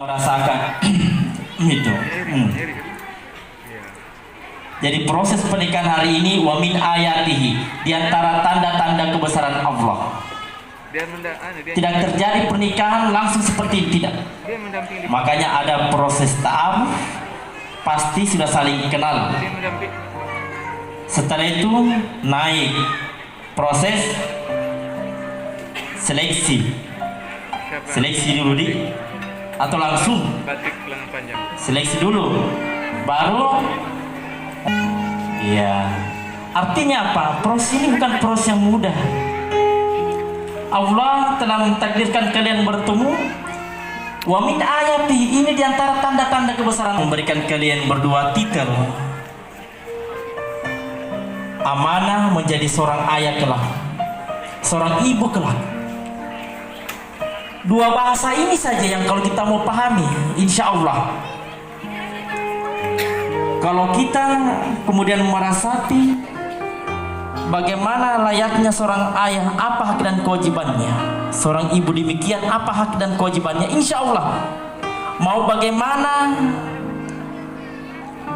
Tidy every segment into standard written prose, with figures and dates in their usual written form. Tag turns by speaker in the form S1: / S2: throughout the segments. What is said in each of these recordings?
S1: merasakan itu. Jadi proses pernikahan hari ini wa min ayatihi, di antara tanda-tanda kebesaran Allah. Tidak terjadi pernikahan langsung seperti ini, tidak. Makanya ada proses ta'aruf, pasti sudah saling kenal. Setelah itu naik proses seleksi. Seleksi dulu atau langsung seleksi dulu baru ya. Artinya apa? Proses ini bukan proses yang mudah. Allah telah mentakdirkan kalian bertemu. Wa min ayati, ini diantara tanda-tanda kebesaran, memberikan kalian berdua titel amanah menjadi seorang ayah kelak, seorang ibu kelak. Dua bahasa ini saja yang kalau kita mau pahami, insya Allah. Kalau kita kemudian merasati bagaimana layaknya seorang ayah, apa hak dan kewajibannya, seorang ibu demikian, apa hak dan kewajibannya, insya Allah mau bagaimana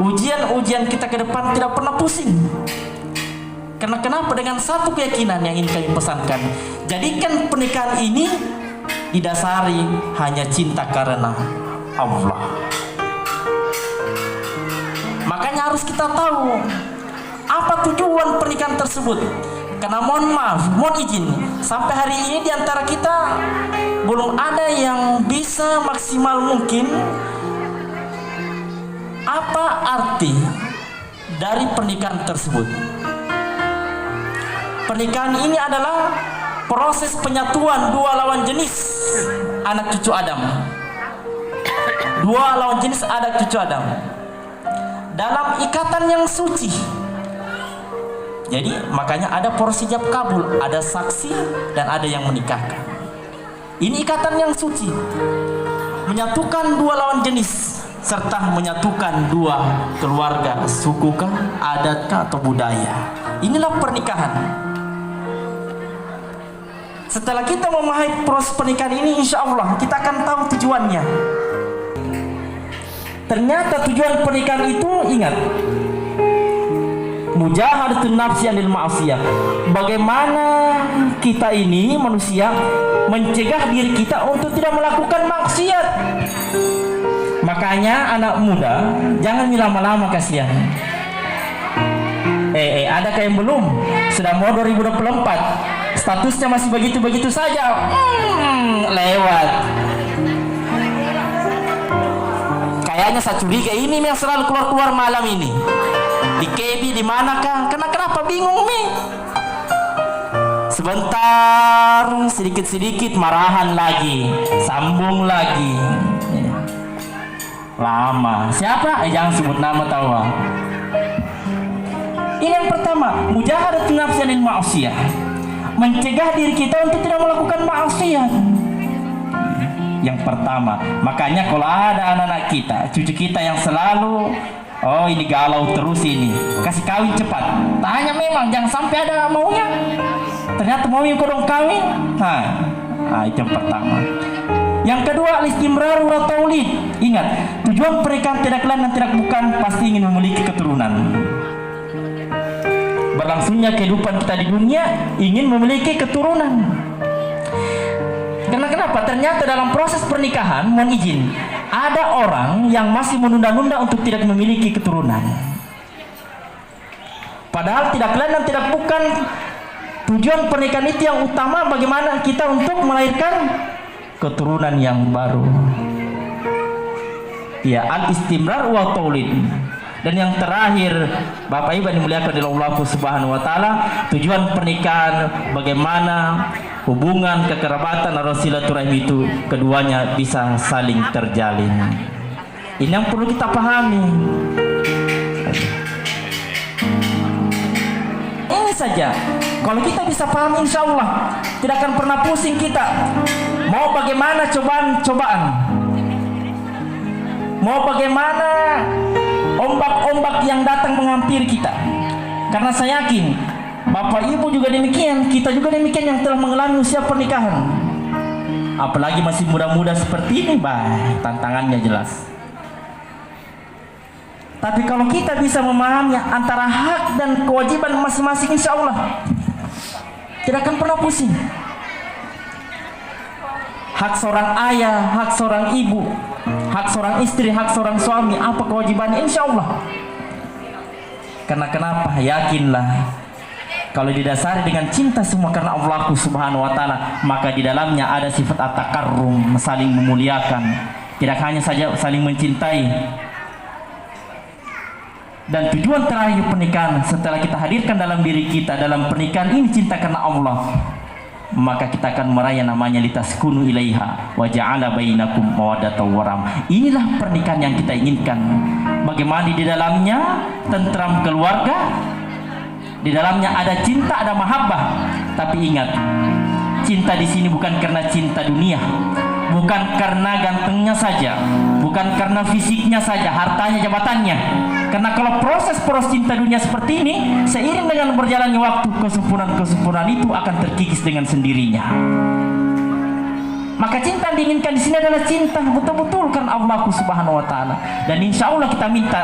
S1: ujian-ujian kita ke depan tidak pernah pusing. Karena kenapa? Dengan satu keyakinan yang ingin kami pesankan, jadikan pernikahan ini didasari hanya cinta karena Allah. Makanya harus kita tahu apa tujuan pernikahan tersebut. Karena mohon maaf, mohon izin, sampai hari ini diantara kita belum ada yang bisa maksimal mungkin apa arti dari pernikahan tersebut. Pernikahan ini adalah proses penyatuan dua lawan jenis anak cucu Adam. Dua lawan jenis anak cucu Adam dalam ikatan yang suci. Jadi makanya ada proses ijab kabul, ada saksi dan ada yang menikahkan. Ini ikatan yang suci, menyatukan dua lawan jenis serta menyatukan dua keluarga, sukukah, adatkah atau budaya. Inilah pernikahan. Setelah kita memahami proses pernikahan ini, insya Allah kita akan tahu tujuannya. Ternyata tujuan pernikahan itu, ingat, mujahadatun nafsi anil ma'asiyah. Bagaimana kita ini manusia mencegah diri kita untuk tidak melakukan maksiat. Makanya anak muda jangan lama-lama, kasihan. Ada yang belum? Sudah mau 2024. Statusnya masih begitu-begitu saja. Lewat. Kayaknya saya curiga ini yang selalu keluar-keluar malam ini. Di KB di manakah? Kenapa bingung nih? Sebentar, sedikit-sedikit marahan lagi, sambung lagi. Lama. Siapa? Jangan sebut nama, tahu. Ini yang pertama, mujahadatun nafsi anil ma'asiyah. Mencegah diri kita untuk tidak melakukan maksiat. Yang pertama. Makanya kalau ada anak-anak kita, cucu kita yang selalu ini galau terus ini, kasih kawin cepat. Tanya memang, jangan sampai ada maunya. Ternyata mau yang kodong kawin. Itu yang pertama. Yang kedua, al-istimrar wa taulid. Ingat, tujuan pernikahan tidak lain dan tidak bukan pasti ingin memiliki keturunan. Berlangsungnya kehidupan kita di dunia ingin memiliki keturunan. Karena kenapa? Ternyata dalam proses pernikahan, mohon izin, ada orang yang masih menunda-nunda untuk tidak memiliki keturunan. Padahal tidak lain dan tidak bukan tujuan pernikahan itu yang utama, bagaimana kita untuk melahirkan keturunan yang baru. Ya, al-istimrar wa taulid. Dan yang terakhir, Bapak Ibu yang dimuliakan oleh Allah Subhanahu wa taala, tujuan pernikahan bagaimana hubungan kekerabatan atau silaturahmi itu keduanya bisa saling terjalin. Ini yang perlu kita pahami. Ini saja. Kalau kita bisa pahami, insya Allah tidak akan pernah pusing kita. Mau bagaimana cobaan-cobaan, mau bagaimana ombak-ombak yang datang menghampiri kita. Karena saya yakin Bapak Ibu juga demikian, kita juga demikian yang telah mengalami usia pernikahan. apalagi masih muda-muda seperti ini, tantangannya jelas. Tapi kalau kita bisa memahami antara hak dan kewajiban masing-masing, insya Allah tidak akan pernah pusing. Hak seorang ayah, hak seorang ibu, hak seorang istri, hak seorang suami, apa kewajibannya? Insya Allah. Karena kenapa? Yakinlah, kalau didasari dengan cinta semua karena Allah Subhanahu wa Ta'ala, maka di dalamnya ada sifat at-takarrum, saling memuliakan, tidak hanya saja saling mencintai. Dan tujuan terakhir pernikahan, setelah kita hadirkan dalam diri kita dalam pernikahan ini cinta karena Allah, maka kita akan meraih namanya litaskunu ilaiha wa ja'ala bainakum mawaddatan wa rahmah. Inilah pernikahan yang kita inginkan. Bagaimana di dalamnya tentram keluarga, di dalamnya ada cinta, ada mahabbah. Tapi ingat, cinta di sini bukan karena cinta dunia, bukan karena gantengnya saja, bukan karena fisiknya saja, hartanya, jabatannya. Karena kalau proses cinta dunia seperti ini, seiring dengan berjalannya waktu, kesempurnaan itu akan terkikis dengan sendirinya. Maka cinta yang diinginkan di sini adalah cinta betul-betul karena Allah Subhanahu wa Ta'ala. Dan insya Allah kita minta,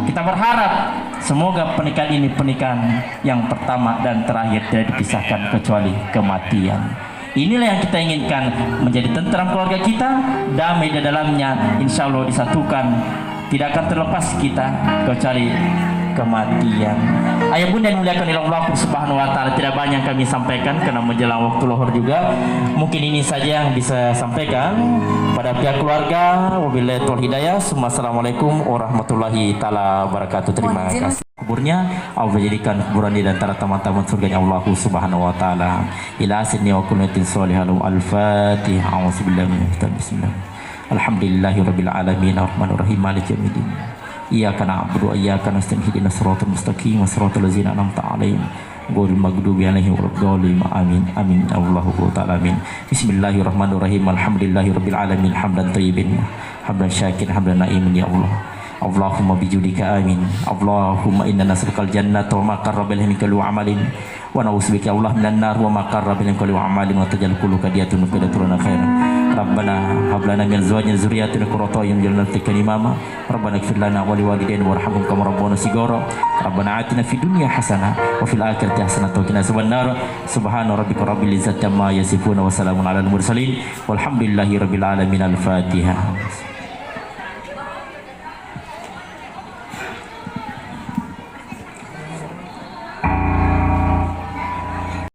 S1: kita berharap semoga pernikahan ini pernikahan yang pertama dan terakhir, tidak dipisahkan kecuali kematian. Inilah yang kita inginkan, menjadi tentram keluarga kita, damai di dalamnya, insya Allah disatukan, tidak akan terlepas kita kecuali kematian. Ayah bunda yang muliakan oleh Allah Subhanahu wa Ta'ala, tidak banyak kami sampaikan karena menjelang waktu lohor juga. Mungkin ini saja yang bisa sampaikan pada pihak keluarga. Wabillahi taufiq hidayah. Assalamualaikum warahmatullahi taala wabarakatuh. Terima kasih. Kuburnya Allah jadikan kuburan di antara taman-taman surganya Allah Subhanahu wa Ta'ala. Ila asidni wa kunatin sholihalu al-fatihah. A'udzubillahi minasyaitonir rajim. Bismillah. Alhamdulillahirabbil alamin arrahmanir rahim maliki yaumiddin. Iyyaka na'budu wa iyyaka nasta'in ihdinas siratal mustaqim siratal ladzina an'amta 'alaihim ghairil maghdubi 'alaihim waladdallin. Amin. Amin. Allahu ta'ala amin. Bismillahirrahmanirrahim. Alhamdulillahirabbil alamin hamdan thayyiban hamdan syakiran hamdan na'imin ya Allah. Allahumma bijudika amin. Allahumma inna nas'alukal jannata wa ma qarraba ilaihi min qawlin wa 'amalin wa na'udzubika ya Allah minan nar wa ma qarraba ilaihi min qawlin wa 'amalin wa tajal kullu kadiyatun qidaturuna khairan. Rabbana hab lana min azwajina dzurriyyatina qurrata a'yun waj'alna lil muttaqina imama. Rabbana ighfir lana wa liwalidayna warhamhum kama rabbawna shighara. Rabbana atina fid dunya hasanah wa fil akhirati hasanah wa qina adzabannar. Subhana rabbika rabbil izzati amma yasifun wa salamun alal mursalin walhamdulillahi rabbil alamin. Al-Fatihah.